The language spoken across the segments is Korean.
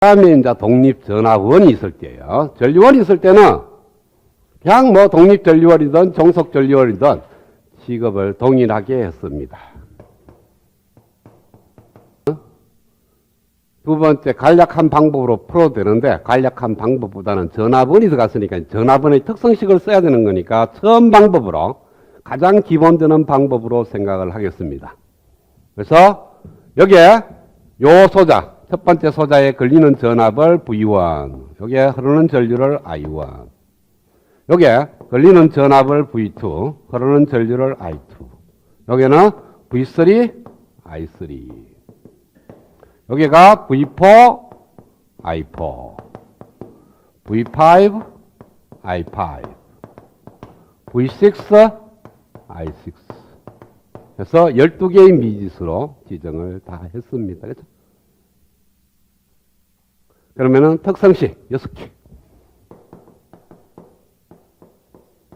다음에 이제 독립전압원이 있을 때예요. 전류원이 있을 때는 그냥 뭐 독립전류원이든 종속전류원이든 취급을 동일하게 했습니다. 두 번째, 간략한 방법으로 풀어도 되는데 간략한 방법보다는 전압원이 들어갔으니까 전압원의 특성식을 써야 되는 거니까 처음 방법으로 가장 기본되는 방법으로 생각을 하겠습니다. 그래서 여기에 요 소자, 첫 번째 소자에 걸리는 전압을 V1, 여기에 흐르는 전류를 I1, 여기에 걸리는 전압을 V2, 흐르는 전류를 I2, 여기는 V3, I3, 여기가 V4, I4, V5, I5, V6, I6. 그래서 12개의 미지수로 지정을 다 했습니다. 그렇죠? 그러면은 특성식 6개.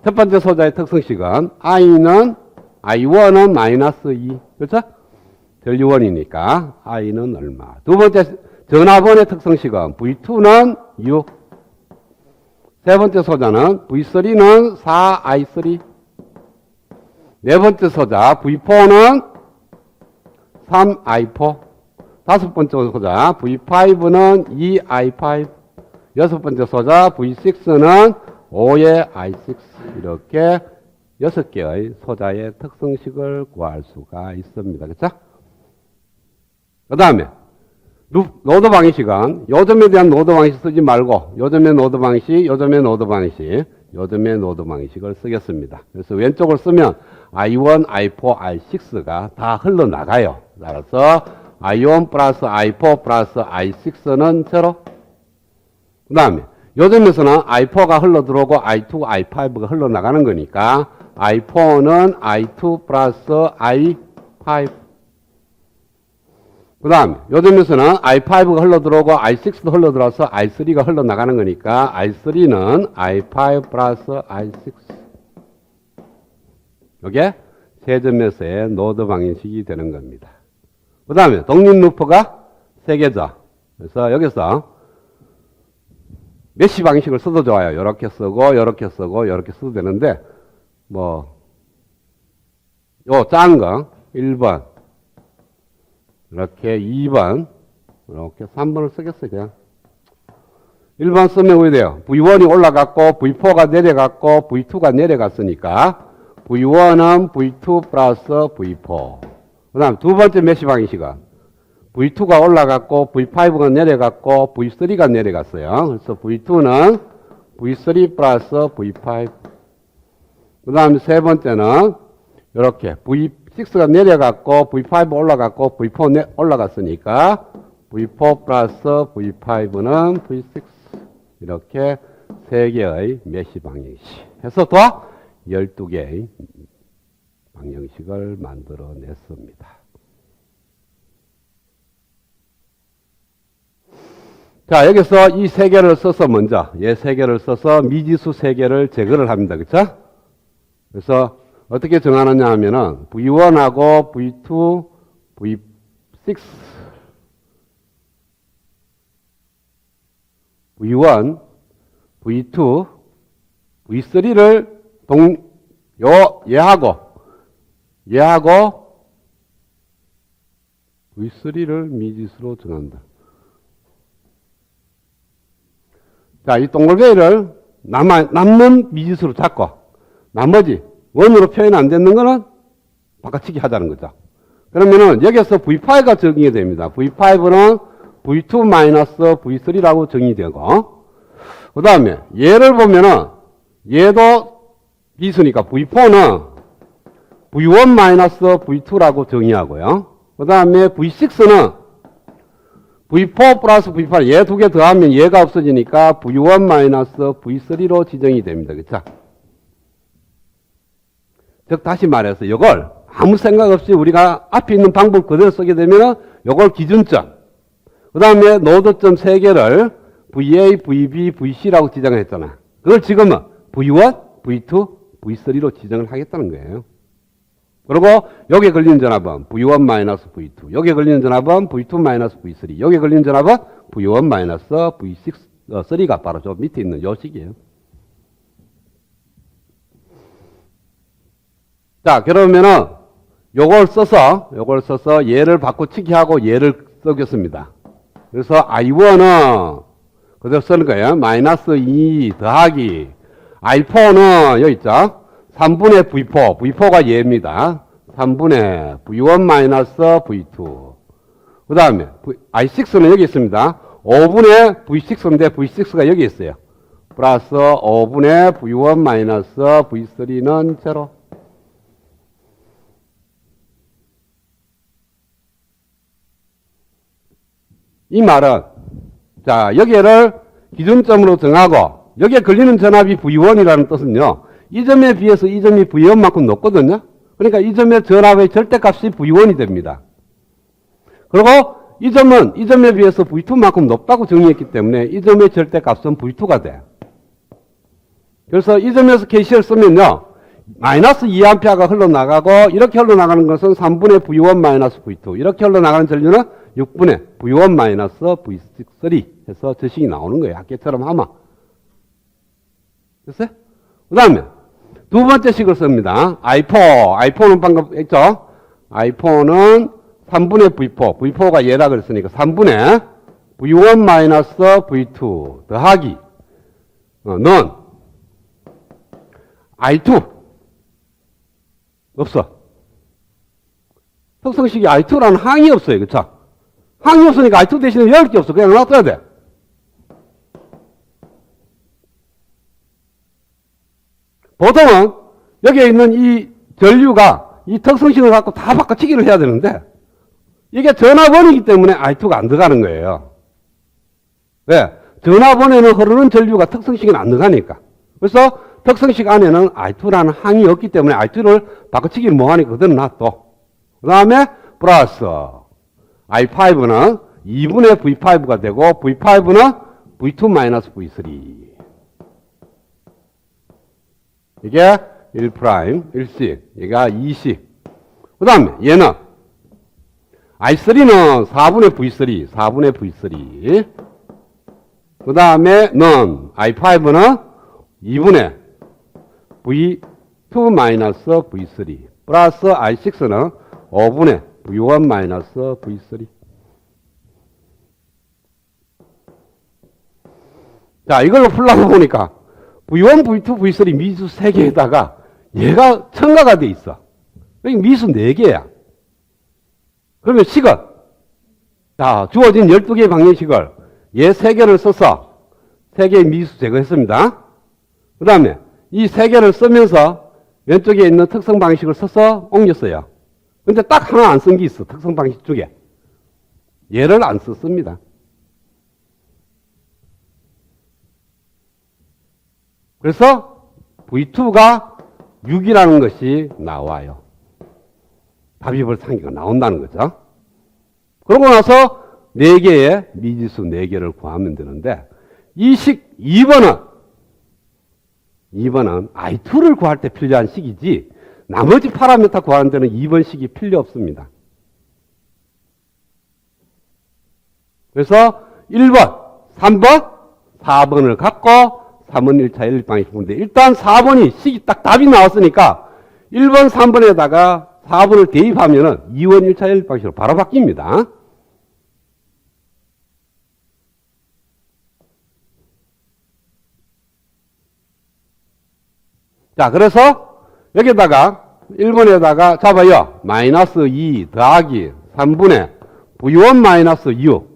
첫 번째 소자의 특성식은 I1은 마이너스 2. 그렇죠? 전류원이니까 I는 얼마. 두 번째 전압원의 특성식은 V2는 6. 세 번째 소자는 V3는 4I3. 네 번째 소자 V4는 3I4. 다섯 번째 소자 V5는 2I5. 여섯 번째 소자 V6는 5의 I6. 이렇게 6개의 소자의 특성식을 구할 수가 있습니다. 그렇죠? 그 다음에 노드 방식은 요점에 대한 노드 방식 쓰지 말고 요점의 노드 방식, 요점의 노드 방식, 요점의 노드 방식을 쓰겠습니다. 그래서 왼쪽을 쓰면 I1, I4, I6가 다 흘러나가요. 따라서 I1 플러스 I4 플러스 I6는 제로. 그 다음에 요점에서는 I4가 흘러들어오고 I2, I5가 흘러나가는 거니까 I4는 I2 플러스 I5. 그 다음에 요점에서는 I5가 흘러들어오고 I6도 흘러들어와서 I3가 흘러나가는 거니까 I3는 I5 플러스 I6. 이게 세 점에서의 노드 방정식이 되는 겁니다. 그 다음에 독립 루프가 3개죠. 그래서 여기서 메쉬 방식을 써도 좋아요. 이렇게 쓰고 이렇게 쓰고 이렇게 써도 되는데 뭐 요 작은 거 1번 이렇게 2번 이렇게 3번을 쓰겠어요. 그냥 1번 쓰면 어떻게 돼요? V1이 올라갔고 V4가 내려갔고 V2가 내려갔으니까 V1은 V2 플러스 V4. 그 다음 두 번째 메쉬 방식은 V2가 올라갔고 V5가 내려갔고 V3가 내려갔어요. 그래서 V2는 V3 플러스 V5. 그 다음에 세 번째는 이렇게 V6가 내려갔고 V5 올라갔고 V4 올라갔으니까 V4 플러스 V5는 V6. 이렇게 세 개의 메쉬 방정식 해서 또 12개의 방정식을 만들어냈습니다. 자, 여기서 이 세 개를 써서 먼저, 얘 세 개를 써서 미지수 세 개를 제거를 합니다. 그쵸? 그래서 어떻게 정하느냐 하면은 V1하고 V2, V6, V1, V2, V3를 얘하고 V3를 미지수로 정한다. 자, 이 동글베이를 남는 미지수로 잡고 나머지 원으로 표현 안 되는 거는 바꿔치기 하자는 거죠. 그러면은 여기서 V5가 정의가 됩니다. V5는 V2 마이너스 V3라고 정의되고 그 다음에 얘를 보면은 얘도 비수니까 V4는 V1 마이너스 V2라고 정의하고요. 그 다음에 V6는 V4 플러스 V8 얘 두 개 더하면 얘가 없어지니까 V1 마이너스 V3로 지정이 됩니다. 그쵸? 즉 다시 말해서 이걸 아무 생각 없이 우리가 앞에 있는 방법 그대로 쓰게 되면 이걸 기준점 그 다음에 노드점 3개를 VA, VB, VC라고 지정을 했잖아. 그걸 지금은 V1, V2, V3로 지정을 하겠다는 거예요. 그리고 여기에 걸리는 전압은 V1 마이너스 V2, 여기에 걸리는 전압은 V2 마이너스 V3, 여기에 걸리는 전압은 V1 마이너스 V6, 3가 바로 저 밑에 있는 요 식이에요. 자, 그러면은 요걸 써서 얘를 바꿔치기 하고 얘를 쓰겠습니다. 그래서 I1은 그대로 쓰는 거예요. 마이너스 2 더하기 I4는 여기 있죠. 3분의 V4, V4가 얘입니다. 3분의 V1 마이너스 V2. 그 다음에 I6는 여기 있습니다. 5분의 V6인데 V6가 여기 있어요. 플러스 5분의 V1 마이너스 V3는 제로. 이 말은 자 여기를 기준점으로 정하고 여기에 걸리는 전압이 V1이라는 뜻은요. 이 점에 비해서 이 점이 V1만큼 높거든요. 그러니까 이 점의 전압의 절대값이 V1이 됩니다. 그리고 이 점은 이 점에 비해서 V2만큼 높다고 정의했기 때문에 이 점의 절대값은 V2가 돼. 그래서 이 점에서 KCL 쓰면요. 마이너스 2A가 흘러나가고 이렇게 흘러나가는 것은 3분의 V1 마이너스 V2 이렇게 흘러나가는 전류는 6분의 V1 마이너스 V3 해서 저 식이 나오는 거예요. 학교처럼 하면. 됐어요? 그 다음에 두 번째 식을 씁니다. I4는 방금 했죠? I4는 3분의 V4, V4가 얘라 그랬으니까 3분의 V1 마이너스 V2 더하기 는 I2 없어. 특성식이 I2라는 항이 없어요. 그쵸? 항이 없으니까 I2 대신에 열 게 없어. 그냥 놔둬야 돼. 보통은 여기에 있는 이 전류가 이 특성식을 갖고 다 바꿔치기를 해야 되는데 이게 전압원이기 때문에 I2가 안 들어가는 거예요. 왜? 전압원에는 흐르는 전류가 특성식은 안 들어가니까. 그래서 특성식 안에는 I2라는 항이 없기 때문에 I2를 바꿔치기를 뭐하니까 그대로 놔둬. 그 다음에 플러스 I5는 2분의 V5가 되고 V5는 V2 마이너스 V3. 이게 1', 1식, 얘가 2식. 그 다음에 얘는 I3는 4분의 V3, 4분의 V3. 그 다음에 는 I5는 2분의 V2 마이너스 V3 플러스 I6는 5분의 V1 마이너스 V3. 자, 이걸로 풀려고 보니까 V1, V2, V3 미수 3개에다가 얘가 첨가가 돼 있어. 여기 미수 4개야. 그러면 식은 자, 주어진 12개의 방정식을 얘 3개를 써서 3개의 미수 제거했습니다. 그 다음에 이 3개를 쓰면서 왼쪽에 있는 특성 방식을 써서 옮겼어요. 근데 딱 하나 안 쓴 게 있어. 특성 방식 중에. 얘를 안 썼습니다. 그래서 V2가 6이라는 것이 나와요. 답입을 상기가 나온다는 거죠. 그러고 나서 4개의 미지수 4개를 구하면 되는데 이 식 2번은 I2를 구할 때 필요한 식이지 나머지 파라미터 구하는 데는 2번 식이 필요 없습니다. 그래서 1번, 3번, 4번을 갖고 3번 1차 1방식인데 일단 4번이 식이 딱 답이 나왔으니까 1번, 3번에다가 4번을 대입하면은 2원 1차 1방식으로 바로 바뀝니다. 자, 그래서 여기다가 1번에다가 잡아요. 마이너스 2 더하기 3분의 V1 마이너스 6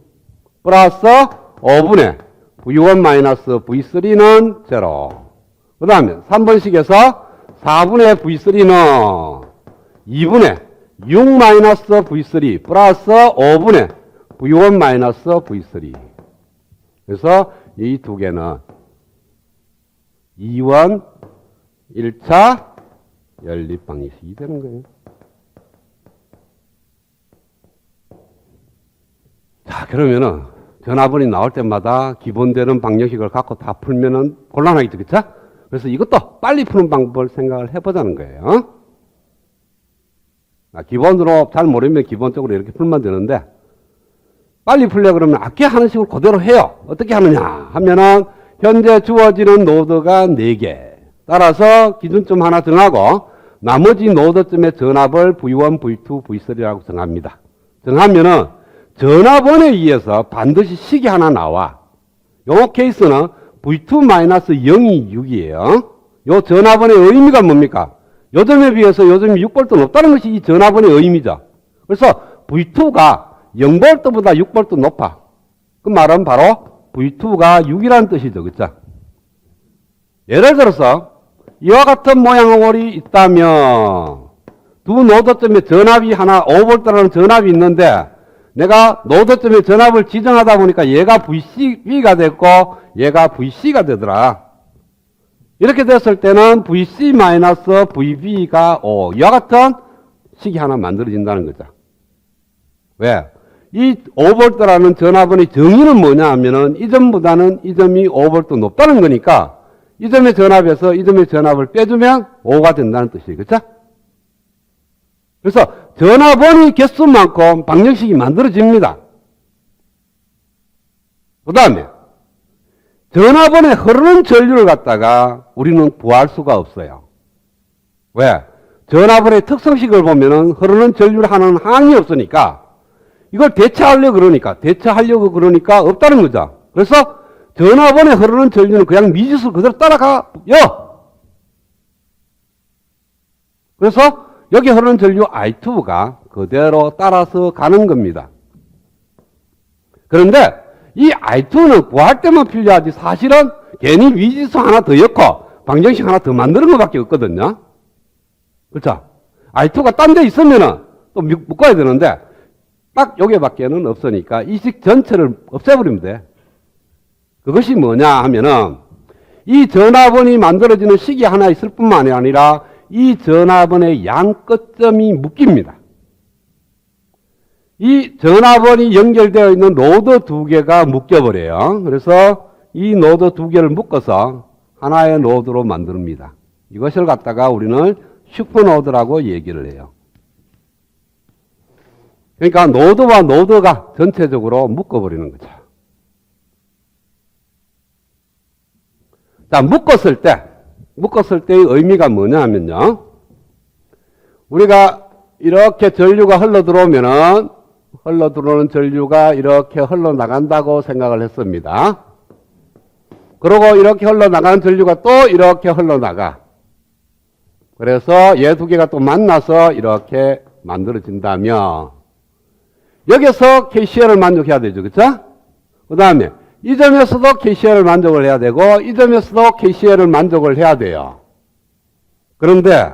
플러스 5분의 V1 마이너스 V3는 제로. 그 다음에 3번식에서 4분의 V3는 2분의 6 마이너스 V3 플러스 5분의 V1 마이너스 V3. 그래서 이 두 개는 2원 1차 연립 방식이 되는 거예요. 자, 그러면은 전화번이 나올 때마다 기본되는 방정식을 갖고 다 풀면은 곤란하겠죠, 그쵸? 그래서 이것도 빨리 푸는 방법을 생각을 해보자는 거예요. 기본으로 잘 모르면 기본적으로 이렇게 풀면 되는데 빨리 풀려 그러면 아까 하는 식으로 그대로 해요. 어떻게 하느냐 하면은 현재 주어지는 노드가 4개. 따라서 기준점 하나 정하고 나머지 노드점의 전압을 V1, V2, V3라고 정합니다. 정하면은 전압원에 의해서 반드시 식이 하나 나와. 요 케이스는 V2-0이 6이에요. 요 전압원의 의미가 뭡니까? 요점에 비해서 요점이 6V 높다는 것이 이 전압원의 의미죠. 그래서 V2가 0V보다 6V 높아. 그 말은 바로 V2가 6이라는 뜻이죠. 그쵸? 예를 들어서 이와 같은 모양의 홀이 있다면 두 노드점에 전압이 하나 5V라는 전압이 있는데 내가 노드점에 전압을 지정하다 보니까 얘가 VCB가 됐고 얘가 VC가 되더라. 이렇게 됐을 때는 VC-VB가 5. 이와 같은 식이 하나 만들어진다는 거죠. 왜? 이 5V라는 전압원의 정의는 뭐냐 하면은 이 점보다는 이 점이 5V 높다는 거니까 이 점의 전압에서 이 점의 전압을 빼주면 5가 된다는 뜻이에요. 그렇죠? 그래서 전압원의 개수만큼 방정식이 만들어집니다. 그 다음에 전압원에 흐르는 전류를 갖다가 우리는 구할 수가 없어요. 왜? 전압원의 특성식을 보면은 흐르는 전류를 하는 항이 없으니까 이걸 대체하려고 그러니까 없다는 거죠. 그래서 전압원에 흐르는 전류는 그냥 미지수 그대로 따라가요. 그래서 여기 흐르는 전류 I2가 그대로 따라서 가는 겁니다. 그런데 이 I2는 구할 때만 필요하지 사실은 괜히 미지수 하나 더 넣고 방정식 하나 더 만드는 것밖에 없거든요. 그렇죠? I2가 딴 데 있으면은 또 묶어야 되는데 딱 여기밖에는 없으니까 이 식 전체를 없애버리면 돼. 그것이 뭐냐 하면은 이 전압원이 만들어지는 식이 하나 있을 뿐만이 아니라 이 전압원의 양 끝점이 묶입니다. 이 전압원이 연결되어 있는 노드 2개가 묶여버려요. 그래서 이 노드 2개를 묶어서 하나의 노드로 만듭니다. 이것을 갖다가 우리는 슈퍼노드라고 얘기를 해요. 그러니까 노드와 노드가 전체적으로 묶어버리는 거죠. 자, 묶었을 때의 의미가 뭐냐 하면요. 우리가 이렇게 전류가 흘러들어오면은 흘러들어오는 전류가 이렇게 흘러나간다고 생각을 했습니다. 그리고 이렇게 흘러나가는 전류가 또 이렇게 흘러나가. 그래서 얘 2개가 또 만나서 이렇게 만들어진다면 여기서 KCL을 만족해야 되죠. 그쵸? 그 다음에 이 점에서도 KCL을 만족을 해야 되고 이 점에서도 KCL을 만족을 해야 돼요. 그런데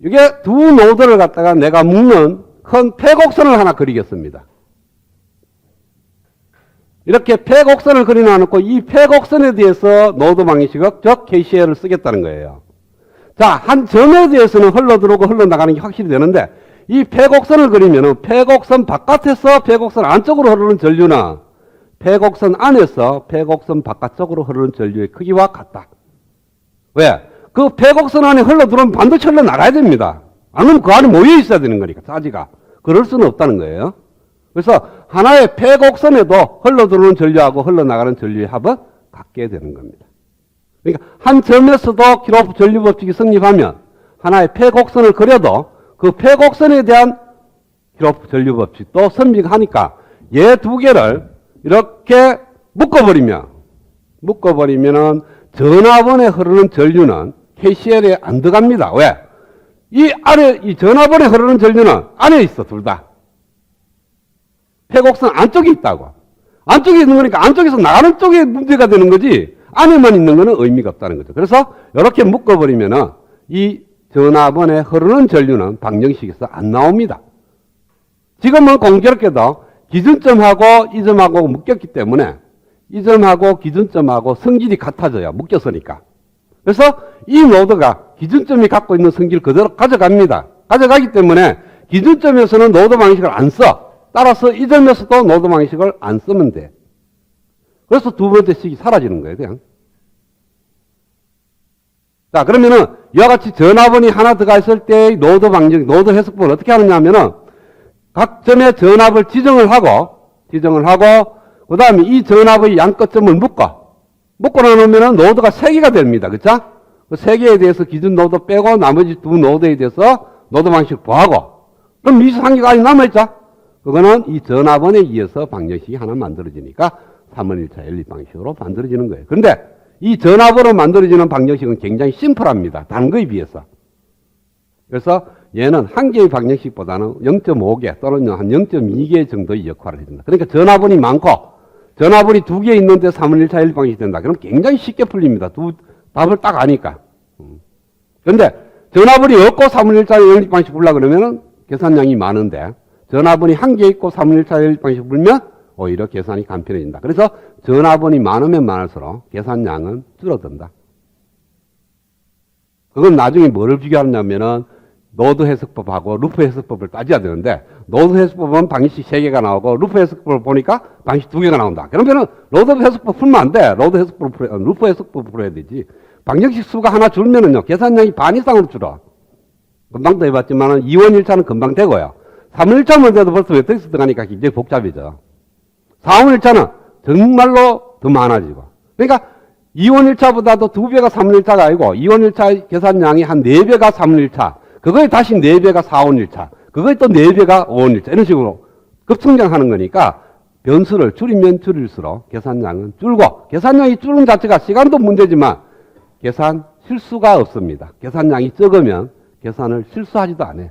이게 두 노드를 갖다가 내가 묶는 큰 폐곡선을 하나 그리겠습니다. 이렇게 폐곡선을 그려놓고 이 폐곡선에 대해서 노드 방정식을 즉 KCL을 쓰겠다는 거예요. 자, 한 점에 대해서는 흘러들어오고 흘러나가는 게 확실히 되는데 이 폐곡선을 그리면은 폐곡선 바깥에서 폐곡선 안쪽으로 흐르는 전류나 폐곡선 안에서 폐곡선 바깥쪽으로 흐르는 전류의 크기와 같다. 왜? 그 폐곡선 안에 흘러들어오면 반드시 흘러나가야 됩니다. 안 그러면 그 안에 모여 있어야 되는 거니까, 사지가. 그럴 수는 없다는 거예요. 그래서 하나의 폐곡선에도 흘러들어오는 전류하고 흘러나가는 전류의 합은 같게 되는 겁니다. 그러니까 한 점에서도 키로프 전류 법칙이 성립하면 하나의 폐곡선을 그려도 그 폐곡선에 대한 키로프 전류 법칙도 성립하니까 얘 2개를 이렇게 묶어버리면은 전압원에 흐르는 전류는 KCL에 안 들어갑니다. 왜? 이 전압원에 흐르는 전류는 안에 있어, 둘 다. 폐곡선 안쪽에 있다고. 안쪽에 있는 거니까 안쪽에서 나가는 쪽에 문제가 되는 거지, 안에만 있는 거는 의미가 없다는 거죠. 그래서 이렇게 묶어버리면은 이 전압원에 흐르는 전류는 방정식에서 안 나옵니다. 지금은 공교롭게도 기준점하고 이 점하고 묶였기 때문에 이 점하고 기준점하고 성질이 같아져요. 묶였으니까. 그래서 이 노드가 기준점이 갖고 있는 성질을 그대로 가져갑니다. 가져가기 때문에 기준점에서는 노드 방식을 안 써. 따라서 이 점에서도 노드 방식을 안 쓰면 돼. 그래서 두 번째 식이 사라지는 거예요. 그냥. 자, 그러면은 이와 같이 전압원이 하나 들어가 있을 때의 노드 방정, 노드 해석법을 어떻게 하느냐 하면은 각 점의 전압을 지정을 하고 지정을 하고, 그 다음에 이 전압의 양끝점을 묶고 나누면은 노드가 3개가 됩니다. 그쵸? 그 3개에 대해서 기준 노드 빼고 나머지 2 노드에 대해서 노드 방식 구하고, 그럼 미수 한 개가 아직 남아있죠? 그거는 이 전압원에 의해서 방정식이 하나 만들어지니까 3번 1차 연립 방식으로 만들어지는 거예요. 그런데 이 전압으로 만들어지는 방정식은 굉장히 심플합니다. 다른 거에 비해서. 그래서 얘는 한 개의 방정식보다는 0.5개 또는 한 0.2개 정도의 역할을 해준다. 그러니까 전압원이 많고 전압원이 2개 있는데 3번 1차 연립 방식이 된다. 그럼 굉장히 쉽게 풀립니다. 답을 딱 아니까. 그런데 전압원이 없고 3번 1차 연립 방식 풀려고 그러면은 계산량이 많은데 전압원이 한 개 있고 3번 1차 연립 방식 풀면 오히려 계산이 간편해진다. 그래서 전압원이 많으면 많을수록 계산량은 줄어든다. 그건 나중에 뭐를 비교하냐면은 노드 해석법하고 루프 해석법을 따져야 되는데 노드 해석법은 방식 3개가 나오고 루프 해석법을 보니까 방식 2개가 나온다. 그러면은 로드 해석법 풀면 안 돼. 루프 해석법 풀어야 되지. 방정식 수가 하나 줄면은요 계산량이 반 이상으로 줄어. 금방도 해봤지만은 2원 1차는 금방 되고요. 3원 1차만 돼도 벌써 매트릭스 들어가니까 굉장히 복잡해져. 4원 1차는 정말로 더 많아지고. 그러니까 2원 1차보다도 2배가 3원 1차가 아니고 2원 1차 계산량이 한 4배가 3원 1차. 그거에 다시 4배가 4원 1차. 그거에 또 4배가 5원 1차. 이런 식으로 급성장하는 거니까 변수를 줄이면 줄일수록 계산량은 줄고 계산량이 줄은 자체가 시간도 문제지만 계산 실수가 없습니다. 계산량이 적으면 계산을 실수하지도 않아요.